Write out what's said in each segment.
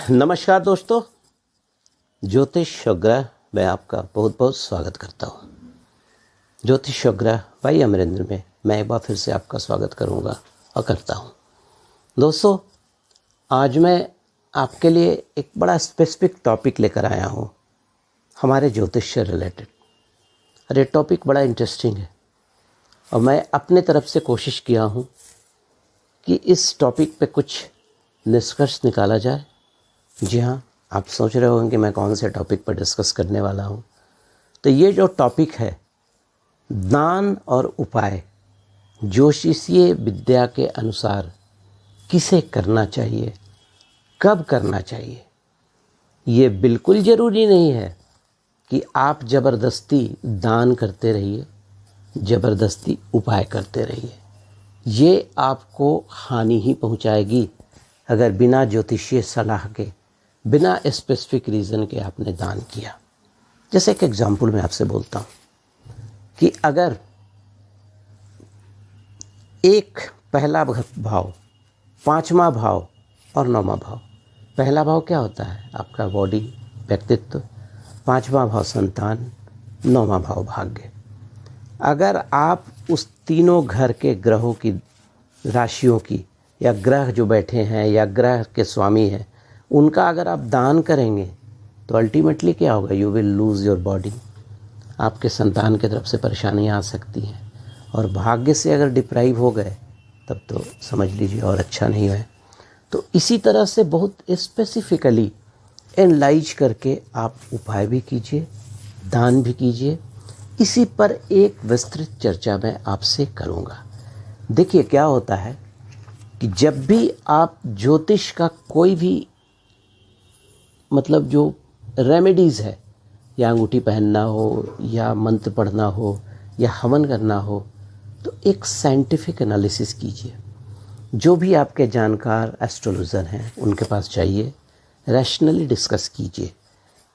नमस्कार दोस्तों, ज्योतिष और ग्रह में आपका बहुत बहुत स्वागत करता हूँ। ज्योतिष और ग्रह भाई अमरेंद्र में मैं एक बार फिर से आपका स्वागत करूँगा और करता हूँ। दोस्तों, आज मैं आपके लिए एक बड़ा स्पेसिफिक टॉपिक लेकर आया हूँ हमारे ज्योतिष से रिलेटेड। और ये टॉपिक बड़ा इंटरेस्टिंग है और मैं अपने तरफ से कोशिश किया हूँ कि इस टॉपिक पे कुछ निष्कर्ष निकाला जाए। जी हाँ, आप सोच रहे होंगे कि मैं कौन से टॉपिक पर डिस्कस करने वाला हूँ। तो ये जो टॉपिक है, दान और उपाय ज्योतिषीय विद्या के अनुसार किसे करना चाहिए, कब करना चाहिए। ये बिल्कुल ज़रूरी नहीं है कि आप ज़बरदस्ती दान करते रहिए, ज़बरदस्ती उपाय करते रहिए। ये आपको हानि ही पहुँचाएगी अगर बिना ज्योतिषीय सलाह के, बिना स्पेसिफिक रीज़न के आपने दान किया। जैसे एक एग्जाम्पल मैं आपसे बोलता हूँ कि अगर एक पहला भाव, पांचवा भाव और नौवां भाव, पहला भाव क्या होता है? आपका बॉडी, व्यक्तित्व। पांचवा भाव संतान, नौवां भाव भाग्य। अगर आप उस तीनों घर के ग्रहों की, राशियों की, या ग्रह जो बैठे हैं या ग्रह के स्वामी हैं, उनका अगर आप दान करेंगे तो अल्टीमेटली क्या होगा? You will lose your body. आपके संतान की तरफ से परेशानियां आ सकती हैं और भाग्य से अगर डिप्राइव हो गए तब तो समझ लीजिए और अच्छा नहीं है। तो इसी तरह से बहुत स्पेसिफिकली एनालाइज करके आप उपाय भी कीजिए, दान भी कीजिए। इसी पर एक विस्तृत चर्चा मैं आपसे करूँगा। देखिए क्या होता है कि जब भी आप ज्योतिष का कोई भी मतलब जो रेमेडीज़ है, या अंगूठी पहनना हो, या मंत्र पढ़ना हो, या हवन करना हो, तो एक साइंटिफिक एनालिसिस कीजिए। जो भी आपके जानकार एस्ट्रोलॉजर हैं उनके पास जाइए, रैशनली डिस्कस कीजिए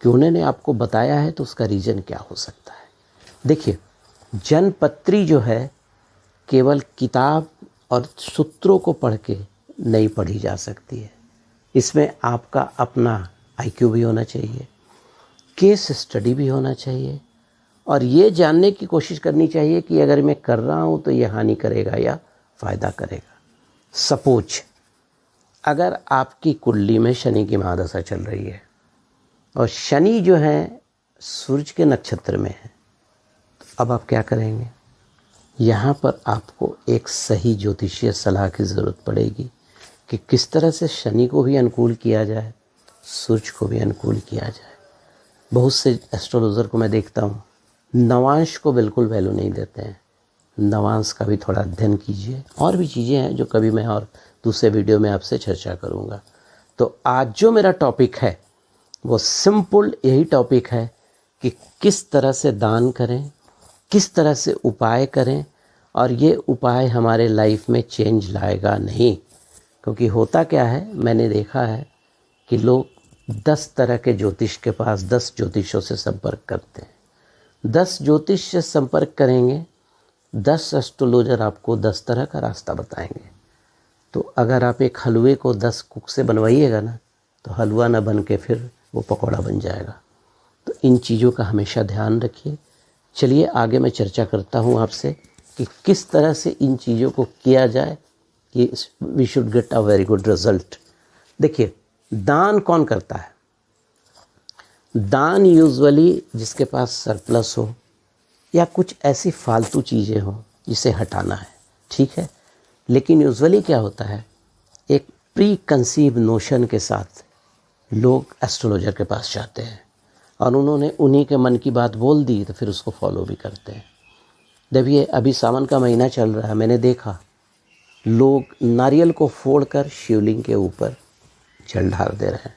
कि उन्होंने आपको बताया है तो उसका रीज़न क्या हो सकता है। देखिए, जनपत्री जो है केवल किताब और सूत्रों को पढ़ के नहीं पढ़ी जा सकती है। इसमें आपका अपना आईक्यू भी होना चाहिए, केस स्टडी भी होना चाहिए, और ये जानने की कोशिश करनी चाहिए कि अगर मैं कर रहा हूँ तो ये हानि करेगा या फ़ायदा करेगा। सपोज अगर आपकी कुंडली में शनि की महादशा चल रही है और शनि जो है सूर्य के नक्षत्र में है, तो अब आप क्या करेंगे? यहाँ पर आपको एक सही ज्योतिषीय सलाह की ज़रूरत पड़ेगी कि किस तरह से शनि को भी अनुकूल किया जाए, सूर्य को भी अनुकूल किया जाए। बहुत से एस्ट्रोलॉजर को मैं देखता हूँ नवांश को बिल्कुल वैल्यू नहीं देते हैं। नवांश का भी थोड़ा अध्ययन कीजिए। और भी चीज़ें हैं जो कभी मैं और दूसरे वीडियो में आपसे चर्चा करूँगा। तो आज जो मेरा टॉपिक है वो सिंपल यही टॉपिक है कि किस तरह से दान करें, किस तरह से उपाय करें, और ये उपाय हमारे लाइफ में चेंज लाएगा नहीं। क्योंकि होता क्या है, मैंने देखा है कि लोग 10 तरह के ज्योतिष के पास 10 ज्योतिषों से संपर्क करते हैं। 10 ज्योतिष से संपर्क करेंगे, 10 एस्ट्रोलॉजर आपको 10 तरह का रास्ता बताएंगे। तो अगर आप एक हलवे को 10 कुक से बनवाइएगा ना, तो हलवा ना बन के फिर वो पकौड़ा बन जाएगा। तो इन चीज़ों का हमेशा ध्यान रखिए। चलिए आगे मैं चर्चा करता हूँ आपसे कि किस तरह से इन चीज़ों को किया जाए कि we should get a very good result. देखिए, दान कौन करता है? दान यूजुअली जिसके पास सरप्लस हो या कुछ ऐसी फालतू चीज़ें हो जिसे हटाना है, ठीक है। लेकिन यूजुअली क्या होता है, एक प्री कंसीव नोशन के साथ लोग एस्ट्रोलॉजर के पास जाते हैं और उन्होंने उन्हीं के मन की बात बोल दी तो फिर उसको फॉलो भी करते हैं। जब ये अभी सावन का महीना चल रहा है, मैंने देखा लोग नारियल को फोड़कर शिवलिंग के ऊपर जल ढार दे रहे हैं।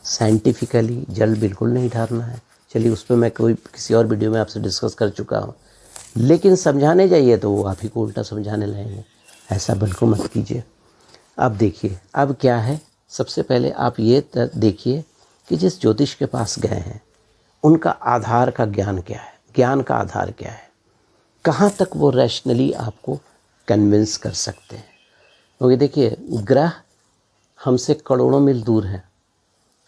साइंटिफिकली जल बिल्कुल नहीं ढारना है। चलिए उस पर मैं किसी और वीडियो में आपसे डिस्कस कर चुका हूँ। लेकिन समझाने जाइए तो वो आप ही को उल्टा समझाने लगेंगे। ऐसा बिल्कुल मत कीजिए। अब देखिए, अब क्या है, सबसे पहले आप ये देखिए कि जिस ज्योतिष के पास गए हैं उनका आधार का ज्ञान क्या है, ज्ञान का आधार क्या है, कहाँ तक वो रैशनली आपको कन्विंस कर सकते हैं। क्योंकि देखिए, ग्रह हमसे करोड़ों मील दूर हैं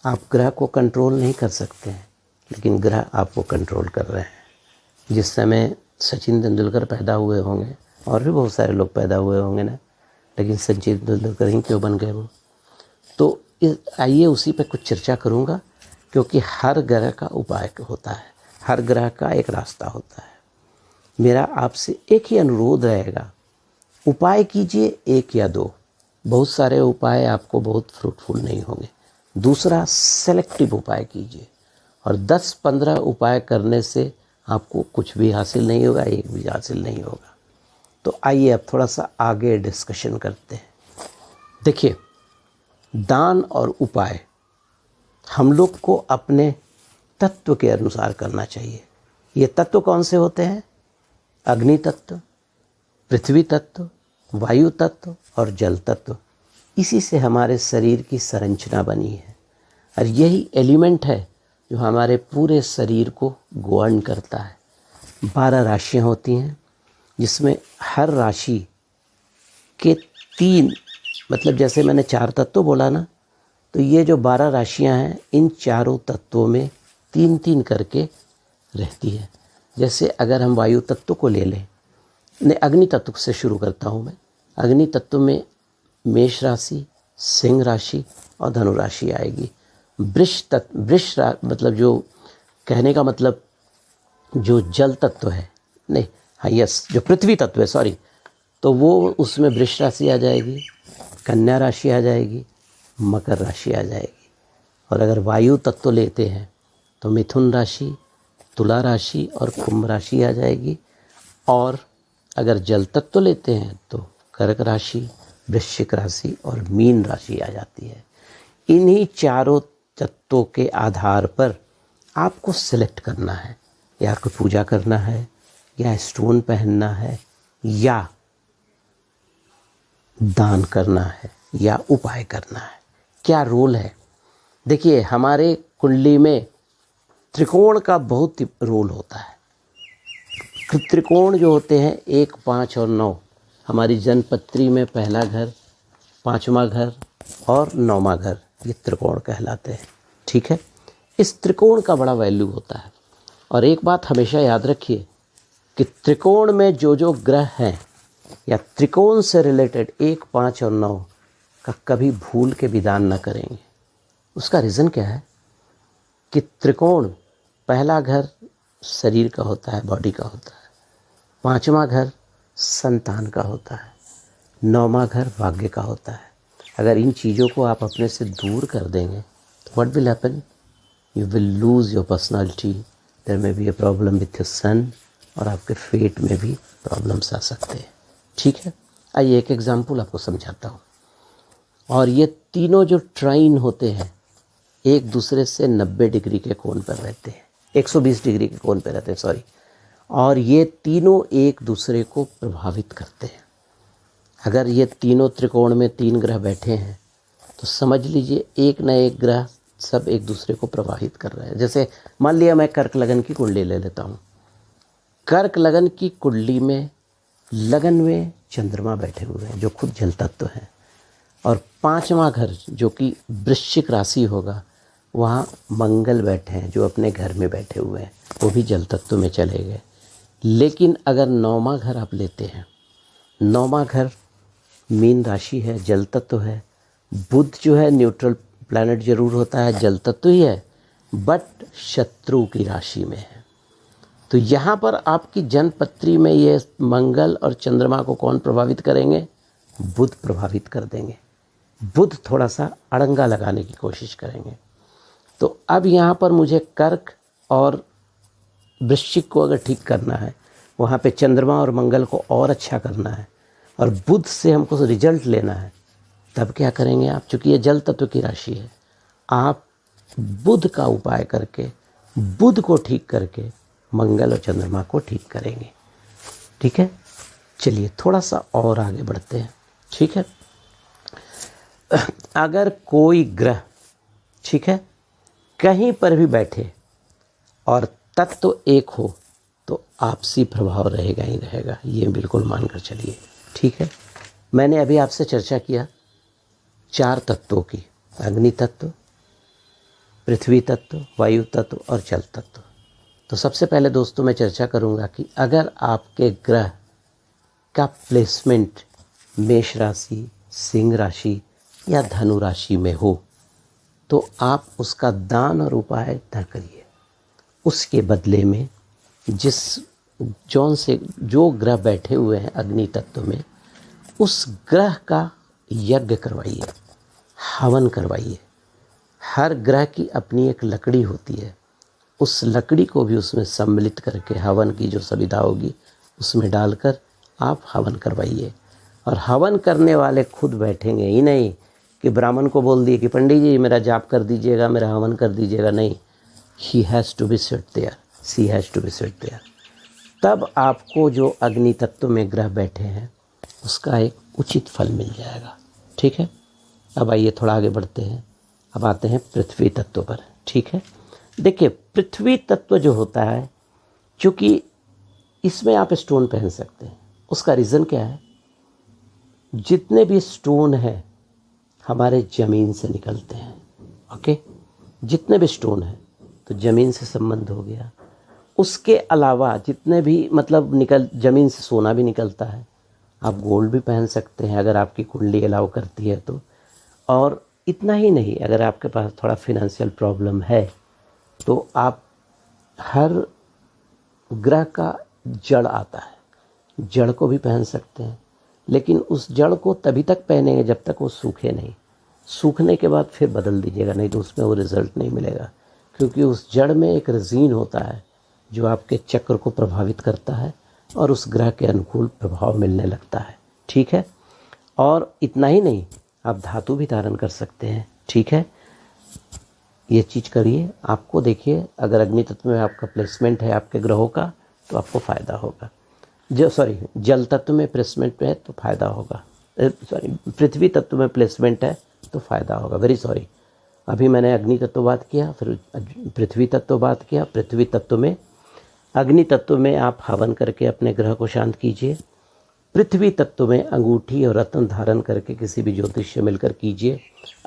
आप ग्रह को कंट्रोल नहीं कर सकते हैं, लेकिन ग्रह आपको कंट्रोल कर रहे हैं। जिस समय सचिन तेंदुलकर पैदा हुए होंगे, और भी बहुत सारे लोग पैदा हुए होंगे ना, लेकिन सचिन तेंदुलकर ही क्यों बन गए वो। तो आइए उसी पे कुछ चर्चा करूँगा, क्योंकि हर ग्रह का उपाय होता है, हर ग्रह का एक रास्ता होता है। मेरा आपसे एक ही अनुरोध रहेगा, उपाय कीजिए एक या दो, बहुत सारे उपाय आपको बहुत फ्रूटफुल नहीं होंगे। दूसरा, सेलेक्टिव उपाय कीजिए, और 10-15 उपाय करने से आपको कुछ भी हासिल नहीं होगा, एक भी हासिल नहीं होगा। तो आइए अब थोड़ा सा आगे डिस्कशन करते हैं। देखिए, दान और उपाय हम लोग को अपने तत्व के अनुसार करना चाहिए। ये तत्व कौन से होते हैं? अग्नि तत्व, पृथ्वी तत्व, वायु तत्व और जल तत्व। इसी से हमारे शरीर की संरचना बनी है, और यही एलिमेंट है जो हमारे पूरे शरीर को गवर्न करता है। 12 राशियाँ होती हैं, जिसमें हर राशि के 3, मतलब जैसे मैंने 4 तत्व बोला ना, तो ये जो 12 राशियाँ हैं, इन चारों तत्वों में 3-3 करके रहती है। जैसे अगर हम वायु तत्व को ले लें, अग्नि तत्व से शुरू करता हूँ मैं। अग्नि तत्व में मेष राशि, सिंह राशि और धनु राशि आएगी। मतलब जो कहने का मतलब जो जल तत्व है, नहीं, हाँ यस, जो पृथ्वी तत्व है, सॉरी, तो वो उसमें वृष राशि आ जाएगी, कन्या राशि आ जाएगी, मकर राशि आ जाएगी। और अगर वायु तत्व लेते हैं तो मिथुन राशि, तुला राशि और कुंभ राशि आ जाएगी। और अगर जल तत्व लेते हैं तो कर्क राशि, वृश्चिक राशि और मीन राशि आ जाती है। इन्हीं चारों तत्वों के आधार पर आपको सिलेक्ट करना है, या कोई पूजा करना है, या स्टोन पहनना है, या दान करना है, या उपाय करना है। क्या रोल है? देखिए, हमारे कुंडली में त्रिकोण का बहुत रोल होता है। त्रिकोण जो होते हैं 1, 5 और 9, हमारी जन्मपत्री में पहला घर, 5वां घर और 9वां घर, ये त्रिकोण कहलाते हैं। ठीक है, इस त्रिकोण का बड़ा वैल्यू होता है। और एक बात हमेशा याद रखिए कि त्रिकोण में जो जो ग्रह हैं, या त्रिकोण से रिलेटेड 1, 5 और 9 का कभी भूल के विधान न करेंगे। उसका रीज़न क्या है कि त्रिकोण, पहला घर शरीर का होता है, बॉडी का होता है, 5वां घर संतान का होता है, 9वां घर भाग्य का होता है। अगर इन चीज़ों को आप अपने से दूर कर देंगे तो what will happen? You will lose your personality, there may be a problem with your son, और आपके फेट में भी प्रॉब्लम्स आ सकते हैं। ठीक है, आइए एक एग्जाम्पल आपको समझाता हूँ। और ये तीनों जो ट्राइन होते हैं, एक दूसरे से 90 डिग्री के कोण पर रहते हैं, 120 डिग्री के कोण पर रहते हैं, सॉरी। और ये तीनों एक दूसरे को प्रभावित करते हैं। अगर ये तीनों त्रिकोण में 3 ग्रह बैठे हैं तो समझ लीजिए एक न एक ग्रह सब एक दूसरे को प्रभावित कर रहे हैं। जैसे मान लिया मैं कर्क लगन की कुंडली ले लेता हूँ। कर्क लगन की कुंडली में लगन में चंद्रमा बैठे हुए हैं, जो खुद जल तत्व हैं, और 5वां घर जो कि वृश्चिक राशि होगा, वहाँ मंगल बैठे हैं, जो अपने घर में बैठे हुए हैं, वो भी जल तत्व में चले गए। लेकिन अगर 9वां घर आप लेते हैं, 9वां घर मीन राशि है, जल तत्व है। बुध जो है न्यूट्रल प्लैनेट जरूर होता है, जल तत्व ही है, बट शत्रु की राशि में है। तो यहाँ पर आपकी जन्मपत्री में ये मंगल और चंद्रमा को कौन प्रभावित करेंगे? बुध प्रभावित कर देंगे। बुध थोड़ा सा अड़ंगा लगाने की कोशिश करेंगे। तो अब यहाँ पर मुझे कर्क और वृश्चिक को अगर ठीक करना है, वहाँ पे चंद्रमा और मंगल को और अच्छा करना है, और बुध से हमको रिजल्ट लेना है, तब क्या करेंगे आप? चूँकि ये जल तत्व की राशि है, आप बुध का उपाय करके, बुध को ठीक करके मंगल और चंद्रमा को ठीक करेंगे। ठीक है, चलिए थोड़ा सा और आगे बढ़ते हैं। ठीक है, अगर कोई ग्रह, ठीक है, कहीं पर भी बैठे और तत्व एक हो तो आपसी प्रभाव रहेगा ही रहेगा, ये बिल्कुल मानकर चलिए। ठीक है, मैंने अभी आपसे चर्चा किया 4 तत्वों की, अग्नि तत्व, पृथ्वी तत्व, वायु तत्व और जल तत्व। तो सबसे पहले दोस्तों मैं चर्चा करूंगा कि अगर आपके ग्रह का प्लेसमेंट मेष राशि, सिंह राशि या धनु राशि में हो तो आप उसका दान और उपाय न करिए। उसके बदले में जो ग्रह बैठे हुए हैं अग्नि तत्व में, उस ग्रह का यज्ञ करवाइए, हवन करवाइए। हर ग्रह की अपनी एक लकड़ी होती है, उस लकड़ी को भी उसमें सम्मिलित करके हवन की जो सुविधा होगी उसमें डालकर आप हवन करवाइए। और हवन करने वाले खुद बैठेंगे ही नहीं कि ब्राह्मण को बोल दिए कि पंडित जी मेरा जाप कर दीजिएगा, मेरा हवन कर दीजिएगा। नहीं, he has to be sit there, she has to be sit there. तब आपको जो अग्नि तत्व में ग्रह बैठे हैं उसका एक उचित फल मिल जाएगा। ठीक है, अब आइए थोड़ा आगे बढ़ते हैं। अब आते हैं पृथ्वी तत्व पर। ठीक है, देखिए पृथ्वी तत्व जो होता है, चूँकि इसमें आप स्टोन पहन सकते हैं। उसका रीज़न क्या है, जितने भी स्टोन हैं हमारे ज़मीन से निकलते हैं। ओके, जितने भी स्टोन हैं तो ज़मीन से संबंध हो गया। उसके अलावा जितने भी ज़मीन से सोना भी निकलता है। आप गोल्ड भी पहन सकते हैं अगर आपकी कुंडली अलाउ करती है तो। और इतना ही नहीं, अगर आपके पास थोड़ा फिनेंशियल प्रॉब्लम है तो आप हर ग्रह का जड़ आता है, जड़ को भी पहन सकते हैं। लेकिन उस जड़ को तभी तक पहनेंगे जब तक वो सूखे नहीं। सूखने के बाद फिर बदल दीजिएगा, नहीं तो उसमें वो रिज़ल्ट नहीं मिलेगा। क्योंकि उस जड़ में एक रेज़ीन होता है जो आपके चक्र को प्रभावित करता है और उस ग्रह के अनुकूल प्रभाव मिलने लगता है। ठीक है, और इतना ही नहीं, आप धातु भी धारण कर सकते हैं। ठीक है, ये चीज़ करिए। आपको देखिए, अगर अग्नि तत्व में आपका प्लेसमेंट है आपके ग्रहों का तो आपको फ़ायदा होगा। जल तत्व में प्लेसमेंट है तो फ़ायदा होगा। पृथ्वी तत्व में प्लेसमेंट है तो फ़ायदा होगा। वेरी सॉरी, अभी मैंने अग्नि तत्व बात किया, फिर पृथ्वी तत्व बात किया। पृथ्वी तत्व में, अग्नि तत्व में आप हवन करके अपने ग्रह को शांत कीजिए। पृथ्वी तत्व में अंगूठी और रत्न धारण करके किसी भी ज्योतिष से मिलकर कीजिए।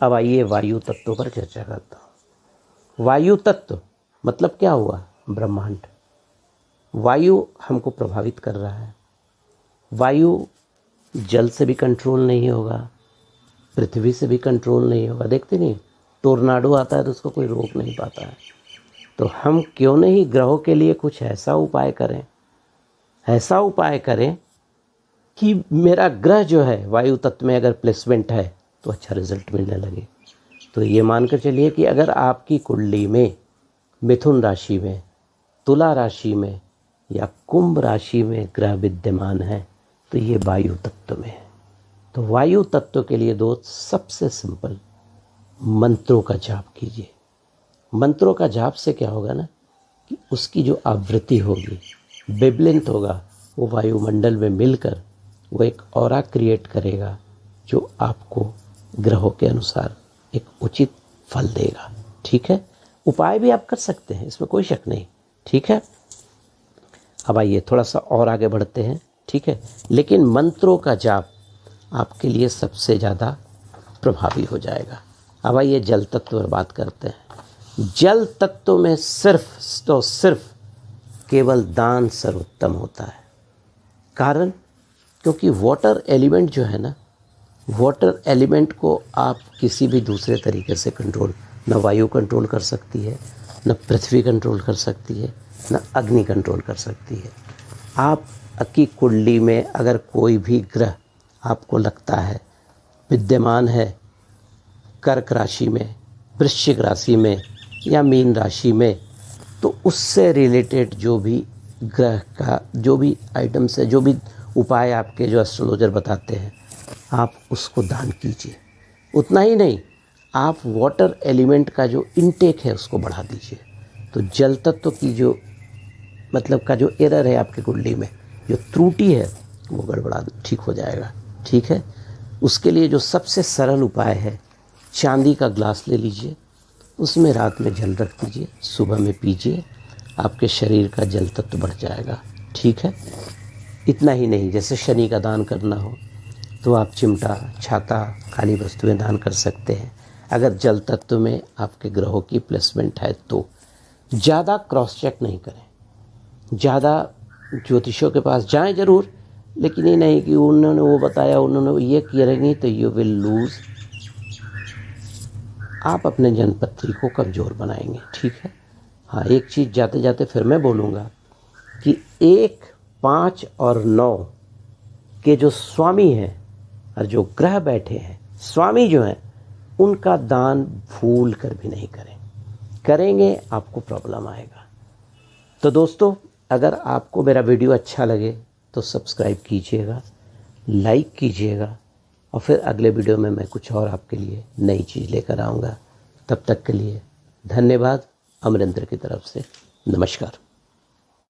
अब आइए वायु तत्व पर चर्चा करता हूँ। वायु तत्व मतलब क्या हुआ, ब्रह्मांड। वायु हमको प्रभावित कर रहा है। वायु जल से भी कंट्रोल नहीं होगा, पृथ्वी से भी कंट्रोल नहीं होगा। देखते नहीं, टोर्नाडो आता है तो उसको कोई रोक नहीं पाता है। तो हम क्यों नहीं ग्रहों के लिए कुछ ऐसा उपाय करें कि मेरा ग्रह जो है वायु तत्व में अगर प्लेसमेंट है तो अच्छा रिजल्ट मिलने लगे। तो ये मानकर चलिए कि अगर आपकी कुंडली में मिथुन राशि में, तुला राशि में या कुंभ राशि में ग्रह विद्यमान है तो ये वायु तत्व में है। तो वायु तत्व के लिए दोस्त सबसे सिंपल मंत्रों का जाप कीजिए। मंत्रों का जाप से क्या होगा ना कि उसकी जो आवृत्ति होगी, वेवलेंथ होगा, वो वायुमंडल में मिलकर वो एक ऑरा क्रिएट करेगा जो आपको ग्रहों के अनुसार एक उचित फल देगा। ठीक है, उपाय भी आप कर सकते हैं, इसमें कोई शक नहीं। ठीक है, अब आइए थोड़ा सा और आगे बढ़ते हैं। ठीक है, लेकिन मंत्रों का जाप आपके लिए सबसे ज़्यादा प्रभावी हो जाएगा। अब आइए जल तत्व पर बात करते हैं। जल तत्व में सिर्फ केवल दान सर्वोत्तम होता है। कारण, क्योंकि वाटर एलिमेंट जो है ना, वाटर एलिमेंट को आप किसी भी दूसरे तरीके से कंट्रोल, न वायु कंट्रोल कर सकती है, न पृथ्वी कंट्रोल कर सकती है, न अग्नि कंट्रोल कर सकती है। आप की कुंडली में अगर कोई भी ग्रह आपको लगता है विद्यमान है कर्क राशि में, वृश्चिक राशि में या मीन राशि में, तो उससे रिलेटेड जो भी ग्रह का जो भी आइटम्स है, जो भी उपाय आपके जो एस्ट्रोलॉजर बताते हैं, आप उसको दान कीजिए। उतना ही नहीं, आप वाटर एलिमेंट का जो इनटेक है उसको बढ़ा दीजिए। तो जल तत्व की जो का जो एरर है आपकी कुंडली में, जो त्रुटि है, वो गड़बड़ा ठीक हो जाएगा। ठीक है, उसके लिए जो सबसे सरल उपाय है, चांदी का ग्लास ले लीजिए, उसमें रात में जल रख दीजिए, सुबह में पीजिए, आपके शरीर का जल तत्व बढ़ जाएगा। ठीक है, इतना ही नहीं, जैसे शनि का दान करना हो तो आप चिमटा, छाता, खाली वस्तुएं दान कर सकते हैं। अगर जल तत्व में आपके ग्रहों की प्लेसमेंट है तो ज़्यादा क्रॉस चेक नहीं करें, ज़्यादा ज्योतिषियों के पास जाएं ज़रूर, लेकिन ये नहीं कि उन्होंने वो बताया, उन्होंने ये करेंगे तो यू विल लूज़। आप अपने जन्मपत्री को कमज़ोर बनाएंगे, ठीक है। हाँ, एक चीज़ जाते जाते फिर मैं बोलूँगा कि 1, 5 और 9 के जो स्वामी हैं और जो ग्रह बैठे हैं, स्वामी जो हैं, उनका दान भूल कर भी नहीं करें, करेंगे आपको प्रॉब्लम आएगा। तो दोस्तों, अगर आपको मेरा वीडियो अच्छा लगे तो सब्सक्राइब कीजिएगा, लाइक कीजिएगा, और फिर अगले वीडियो में मैं कुछ और आपके लिए नई चीज़ लेकर आऊँगा। तब तक के लिए धन्यवाद। अमरेंद्र की तरफ से नमस्कार।